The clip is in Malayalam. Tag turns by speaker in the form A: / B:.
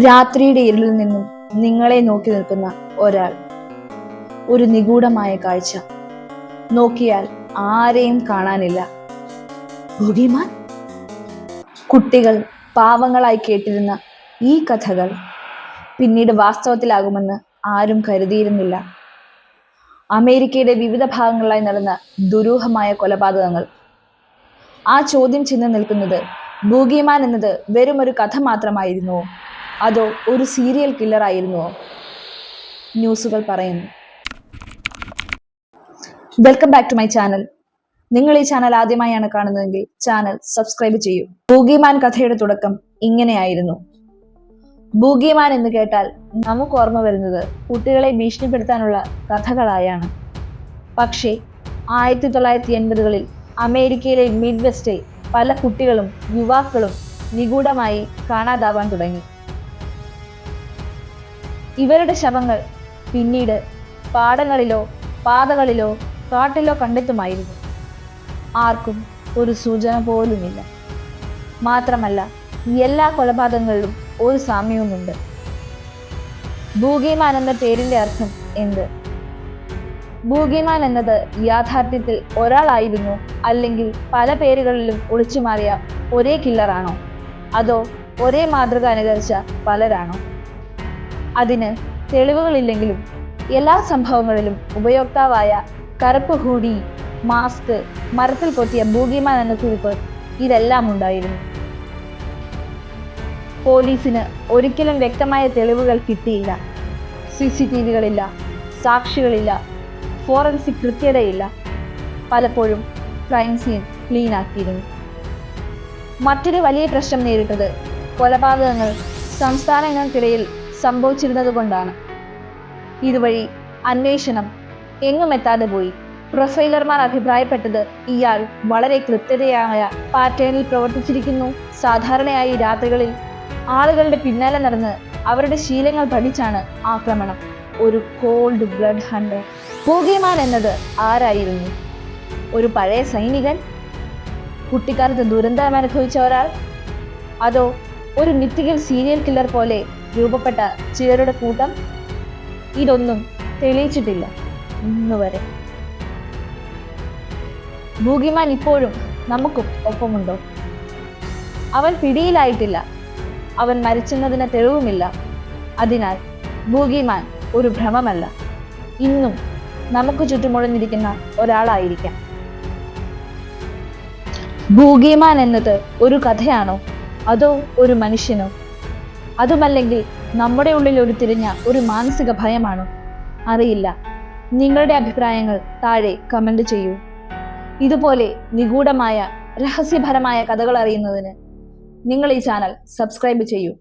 A: രാത്രിയുടെ ഇരുളിൽ നിന്നും നിങ്ങളെ നോക്കി നിൽക്കുന്ന ഒരാൾ. ഒരു നിഗൂഢമായ കാഴ്ച. നോക്കിയാൽ ആരെയും കാണാനില്ല. ബോഗിമാൻ. കുട്ടികൾ പാവങ്ങളായി കേട്ടിരുന്ന ഈ കഥകൾ പിന്നീട് വാസ്തവത്തിലാകുമെന്ന് ആരും കരുതിയിരുന്നില്ല. അമേരിക്കയുടെ വിവിധ ഭാഗങ്ങളിലായി നടന്ന ദുരൂഹമായ കൊലപാതകങ്ങൾ. ആ ചോദ്യം ചെന്ന് നിൽക്കുന്നത് ബോഗിമാൻ എന്നത് വെറും ഒരു കഥ മാത്രമായിരുന്നുവോ, അതോ ഒരു സീരിയൽ കില്ലർ ആയിരുന്നുവോ? ന്യൂസുകൾ പറയുന്നു. Welcome back to my channel. നിങ്ങൾ ഈ ചാനൽ ആദ്യമായാണ് കാണുന്നതെങ്കിൽ ചാനൽ സബ്സ്ക്രൈബ് ചെയ്യൂ. ബോഗിമാൻ കഥയുടെ തുടക്കം ഇങ്ങനെയായിരുന്നു. ബോഗിമാൻ എന്ന് കേട്ടാൽ നമുക്ക് ഓർമ്മ വരുന്നത് കുട്ടികളെ ഭീഷണിപ്പെടുത്താനുള്ള കഥകളായാണ്. പക്ഷേ 1980കളിൽ അമേരിക്കയിലെ മിഡ് വെസ്റ്റിൽ പല കുട്ടികളും യുവാക്കളും നിഗൂഢമായി കാണാതാവാൻ തുടങ്ങി. ഇവരുടെ ശവങ്ങൾ പിന്നീട് പാടങ്ങളിലോ പാതകളിലോ കാട്ടിലോ കണ്ടെത്തുമായിരുന്നു. ആർക്കും ഒരു സൂചന പോലുമില്ല. മാത്രമല്ല, എല്ലാ കൊലപാതകങ്ങളിലും ഒരു സാമ്യവുമുണ്ട്. ബോഗിമാൻ എന്ന പേരിന്റെ അർത്ഥം എന്ത്? ബോഗിമാൻ എന്നത് യാഥാർത്ഥ്യത്തിൽ ഒരാളായിരുന്നു, അല്ലെങ്കിൽ പല പേരുകളിലും ഒളിച്ചുമാറിയ ഒരേ കില്ലറാണോ, അതോ ഒരേ മാതൃക അനുകരിച്ച പലരാണോ? അതിന് തെളിവുകളില്ലെങ്കിലും എല്ലാ സംഭവങ്ങളിലും ഉപയോക്താവായ കറുപ്പ് ഹൂഡി, മാസ്ക്, മരത്തിൽ കൊത്തിയ ബോഗിമാൻ എന്ന കുറിപ്പ് ഇതെല്ലാം ഉണ്ടായിരുന്നു. പോലീസിന് ഒരിക്കലും വ്യക്തമായ തെളിവുകൾ കിട്ടിയില്ല. CCTVകളില്ല, സാക്ഷികളില്ല, ഫോറൻസിക് കൃത്യതയില്ല. പലപ്പോഴും ക്രൈം സീൻ ക്ലീൻ ആക്കിയിരുന്നു. മറ്റൊരു വലിയ പ്രശ്നം നേരിട്ടത് കൊലപാതകങ്ങൾ സംസ്ഥാനങ്ങൾക്കിടയിൽ സംഭവിച്ചിരുന്നത് കൊണ്ടാണ്. ഇതുവഴി അന്വേഷണം എങ്ങും എത്താതെ പോയി. പ്രൊഫൈലർമാർ അഭിപ്രായപ്പെട്ടത് ഇയാൾ വളരെ കൃത്യതയായ പാറ്റേണിൽ പ്രവർത്തിച്ചിരിക്കുന്നു. സാധാരണയായി രാത്രികളിൽ ആളുകളുടെ പിന്നാലെ നടന്ന് അവരുടെ ശീലങ്ങൾ പഠിച്ചാണ് ആക്രമണം. ഒരു കോൾഡ് ബ്ലഡ് ഹണ്ടർ. ബോഗിമാൻ എന്നത് ആരായിരുന്നു? ഒരു പഴയ സൈനികൻ? കുട്ടിക്കാലത്ത് ദുരന്തം അനുഭവിച്ച ഒരാൾ? അതോ ഒരു മിത്തിക്കൽ സീരിയൽ കില്ലർ പോലെ രൂപപ്പെട്ട ചിലരുടെ കൂട്ടം? ഇതൊന്നും തെളിയിച്ചിട്ടില്ല ഇന്നുവരെ. ബോഗിമാൻ ഇപ്പോഴും നമുക്കും ഒപ്പമുണ്ടോ? അവൻ പിടിയിലായിട്ടില്ല. അവൻ മരിച്ചെന്നതിന് തെളിവുമില്ല. അതിനാൽ ബോഗിമാൻ ഒരു ഭ്രമമല്ല, ഇന്നും നമുക്ക് ചുറ്റുമുളഞ്ഞിരിക്കുന്ന ഒരാളായിരിക്കാം. ബോഗിമാൻ എന്നത് ഒരു കഥയാണോ, അതോ ഒരു മനുഷ്യനോ? അതുമല്ലെങ്കിൽ നമ്മുടെ ഉള്ളിൽ ഉരുത്തിരിഞ്ഞ ഒരു മാനസിക ഭയമാണോ? അറിയില്ല. നിങ്ങളുടെ അഭിപ്രായങ്ങൾ താഴെ കമന്റ് ചെയ്യൂ. ഇതുപോലെ നിഗൂഢമായ രഹസ്യപരമായ കഥകൾ അറിയുന്നതിന് നിങ്ങൾ ഈ ചാനൽ സബ്സ്ക്രൈബ് ചെയ്യൂ.